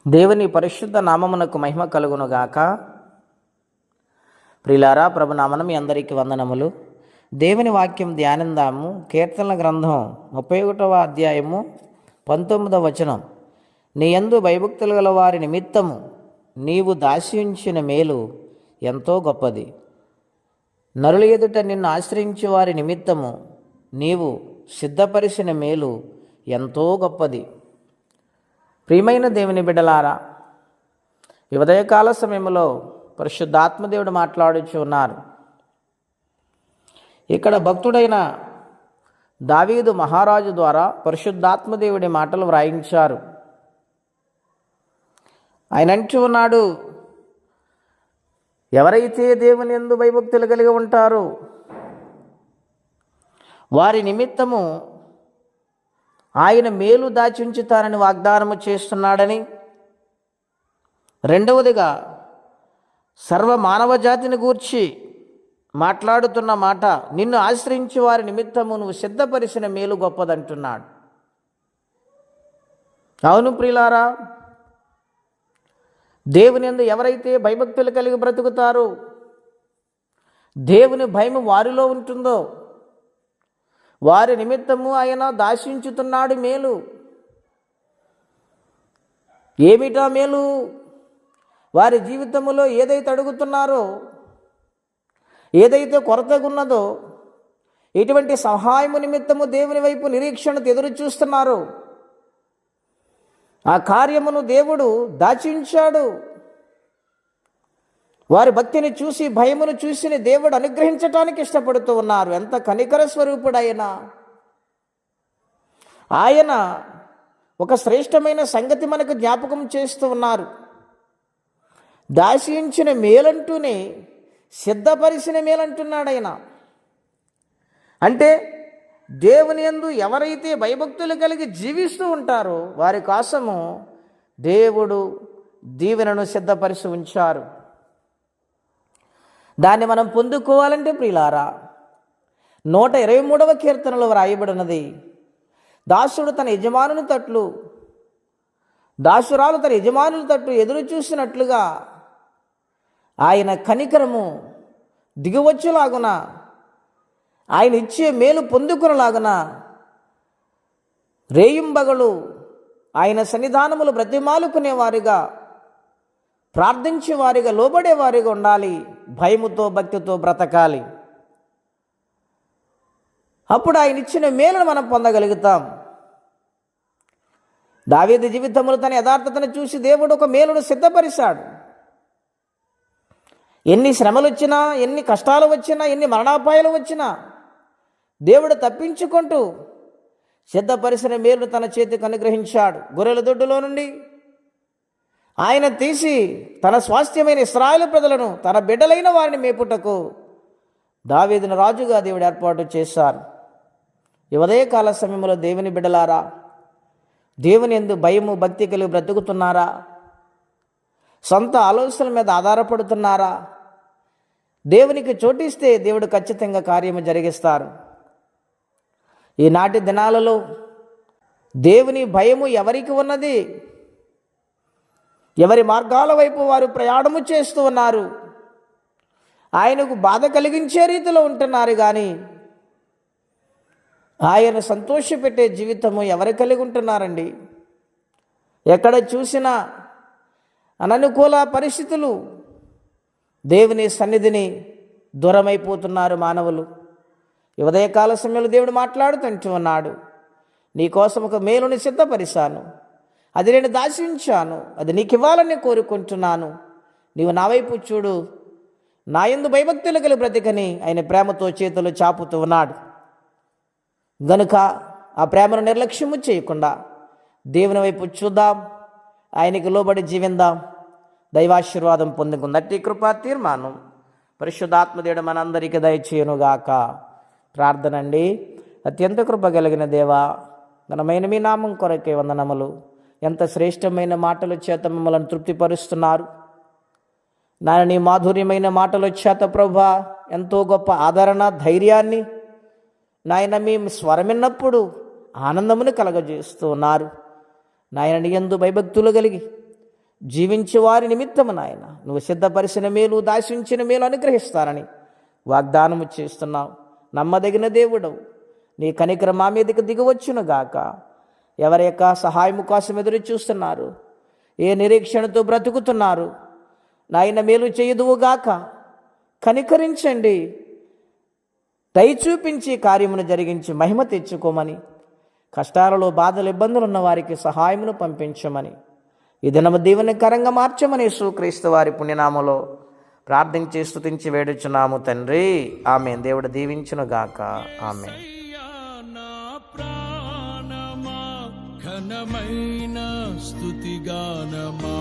దేవుని పరిశుద్ధ నామమునకు మహిమ కలుగునుగాక. ప్రియులారా, ప్రభునామన మీ అందరికీ వందనములు. దేవుని వాక్యం ధ్యానిందాము. కీర్తనల గ్రంథం 31వ అధ్యాయము 19వ వచనం. నీ యందు భయభక్తులు గల వారి నిమిత్తము నీవు దాస్యుంచిన మేలు ఎంతో గొప్పది. నరుల ఎదుట నిన్ను ఆశ్రయించే వారి నిమిత్తము నీవు సిద్ధపరిచిన మేలు ఎంతో గొప్పది. ప్రియమైన దేవుని బిడ్డలారా, ఈ ఉదయకాల సమయంలో పరిశుద్ధాత్మదేవుడు మాట్లాడుచు ఉన్నారు. ఇక్కడ భక్తుడైన దావీదు మహారాజు ద్వారా పరిశుద్ధాత్మదేవుడి మాటలు వ్రాయించారు. ఆయన అంటూ ఉన్నాడు, ఎవరైతే దేవుని యందు భయభక్తులు కలిగి ఉంటారో వారి నిమిత్తము ఆయన మేలు దాచి ఉంచుతానని వాగ్దానము చేస్తున్నాడని, రెండవదిగా సర్వ మానవ జాతిని గూర్చి మాట్లాడుతున్న మాట, నిన్ను ఆశ్రయించి వారి నిమిత్తము నువ్వు సిద్ధపరిచిన మేలు గొప్పదంటున్నాడు. అవును ప్రియులారా, దేవుని యందు ఎవరైతే భయభక్తులు కలిగి బ్రతుకుతారో, దేవుని భయం వారిలో ఉంటుందో వారి నిమిత్తము ఆయన దాశించుతున్నాడు మేలు. ఏమిటా మేలు? వారి జీవితంలో ఏదైతే అడుగుతున్నారో, ఏదైతే కొరతగా ఉన్నదో, ఎటువంటి సహాయము నిమిత్తము దేవుని వైపు నిరీక్షణతో ఎదురు చూస్తున్నారో ఆ కార్యమును దేవుడు దాచించాడు. వారి భక్తిని చూసి, భయమును చూసి దేవుడు అనుగ్రహించటానికి ఇష్టపడుతూ ఉన్నారు. ఎంత కనికర స్వరూపుడు ఆయన ఒక శ్రేష్టమైన సంగతి మనకు జ్ఞాపకం చేస్తూ ఉన్నారు. దాశించిన మేలంటూనే సిద్ధపరిచిన మేలంటున్నాడు ఆయన. అంటే దేవుని యందు ఎవరైతే భయభక్తులు కలిగి జీవిస్తూ ఉంటారో వారి కోసము దేవుడు దీవెనను సిద్ధపరిచి ఉంచారు. దాన్ని మనం పొందుకోవాలంటే ప్రియులారా, 123వ కీర్తనలో వ్రాయబడినది, దాసుడు తన యజమానుని తట్లు, దాసురాలు తన యజమానుని తట్టు ఎదురు చూసినట్లుగా ఆయన కనికరము దిగువచ్చులాగున, ఆయన ఇచ్చే మేలు పొందుకునేలాగున రేయింబగలు ఆయన సన్నిధానములు బ్రతిమాలుకునేవారిగా, ప్రార్థించేవారిగా, లోబడేవారిగా ఉండాలి. భయముతో భక్తితో బ్రతకాలి. అప్పుడు ఆయన ఇచ్చిన మేలును మనం పొందగలుగుతాం. దావీదు జీవితంలో తన యథార్థతను చూసి దేవుడు ఒక మేలును సిద్ధపరిచాడు. ఎన్ని శ్రమలు వచ్చినా, ఎన్ని కష్టాలు వచ్చినా, ఎన్ని మరణాపాయాలు వచ్చినా దేవుడు తప్పించుకుంటూ సిద్ధపరిచిన మేలును తన చేతికి అనుగ్రహించాడు. గొర్రెల దొడ్డులో నుండి ఆయన తీసి తన స్వాస్థ్యమైన ఇశ్రాయేలు ప్రజలను, తన బిడ్డలైన వారిని మేపుటకు దావీదును రాజుగా దేవుడు ఏర్పాటు చేశారు. ఈ ఉదయకాల సమయంలో దేవుని బిడ్డలారా, దేవుని యందు భయము భక్తి కలిగి బ్రతుకుతున్నారా? సొంత ఆలోచనల మీద ఆధారపడుతున్నారా? దేవునికి చోటిస్తే దేవుడు ఖచ్చితంగా కార్యము జరిగిస్తారు. ఈనాటి దినాలలో దేవుని భయము ఎవరికి ఉన్నది? ఎవరి మార్గాల వైపు వారు ప్రయాణము చేస్తూ ఉన్నారు. ఆయనకు బాధ కలిగించే రీతిలో ఉంటున్నారు. కానీ ఆయన సంతోషపెట్టే జీవితము ఎవరు కలిగి ఉంటున్నారండి? ఎక్కడ చూసినా అననుకూల పరిస్థితులు, దేవుని సన్నిధిని దూరమైపోతున్నారు మానవులు. ఈ ఉదయకాల సమయంలో దేవుడు మాట్లాడుతుంటూ ఉన్నాడు, నీకోసం ఒక మేలుని సిద్ధపరిచాను, అది నేను దాచించాను, అది నీకు ఇవ్వాలని కోరుకుంటున్నాను. నీవు నా వైపు చూడు, నా యందు భయభక్తులు కలిగి బ్రతికని ఆయన ప్రేమతో చేతులు చాపుతూ ఉన్నాడు. గనుక ఆ ప్రేమను నిర్లక్ష్యము చేయకుండా దేవుని వైపు చూద్దాం, ఆయనకి లోబడి జీవిందాం, దైవాశీర్వాదం పొందుకుందట్టి కృపా తీర్మానం పరిశుద్ధాత్మదేవుడు మనందరికీ దయచేయునుగాక. ప్రార్థన అండి. అత్యంత కృప కలిగిన దేవా, ఘనమైన మీ నామం కొరకే వందనములు. ఎంత శ్రేష్టమైన మాటల చేత మమ్మల్ని తృప్తిపరుస్తున్నారు నాయన. నీ మాధుర్యమైన మాటల చేత ప్రభువా ఎంతో గొప్ప ఆదరణ, ధైర్యాన్ని నాయన మీ స్వరమిన్నప్పుడు ఆనందమును కలగజేస్తూ ఉన్నారు. నాయన నీ యందు భయభక్తులు కలిగి జీవించే వారి నిమిత్తము నాయన నువ్వు సిద్ధపరిచిన మేలు, దాశించిన మేలు అనుగ్రహిస్తారని వాగ్దానము చేస్తున్నావు. నమ్మదగిన దేవుడవు. నీ కనికరం మా మీదకి దిగివచ్చును గాక. ఎవరి యొక్క సహాయము కోసం ఎదురు చూస్తున్నారు, ఏ నిరీక్షణతో బ్రతుకుతున్నారు, నాయన మేలు చేయదువుగాక. కనికరించండి, దయ చూపించి కార్యమును జరిగించి మహిమ తెచ్చుకోమని, కష్టాలలో బాధలు ఇబ్బందులు ఉన్న వారికి సహాయమును పంపించమని, ఈ దినము దీవెనకరంగా మార్చమని యేసుక్రీస్తు వారి పుణ్యనామలో ప్రార్థించి స్తుతించి వేడుచున్నాము తండ్రి. ఆమేన్. దేవుడు దీవించును గాక. ఆమేన్. ఘనమైన స్తుతిగానమా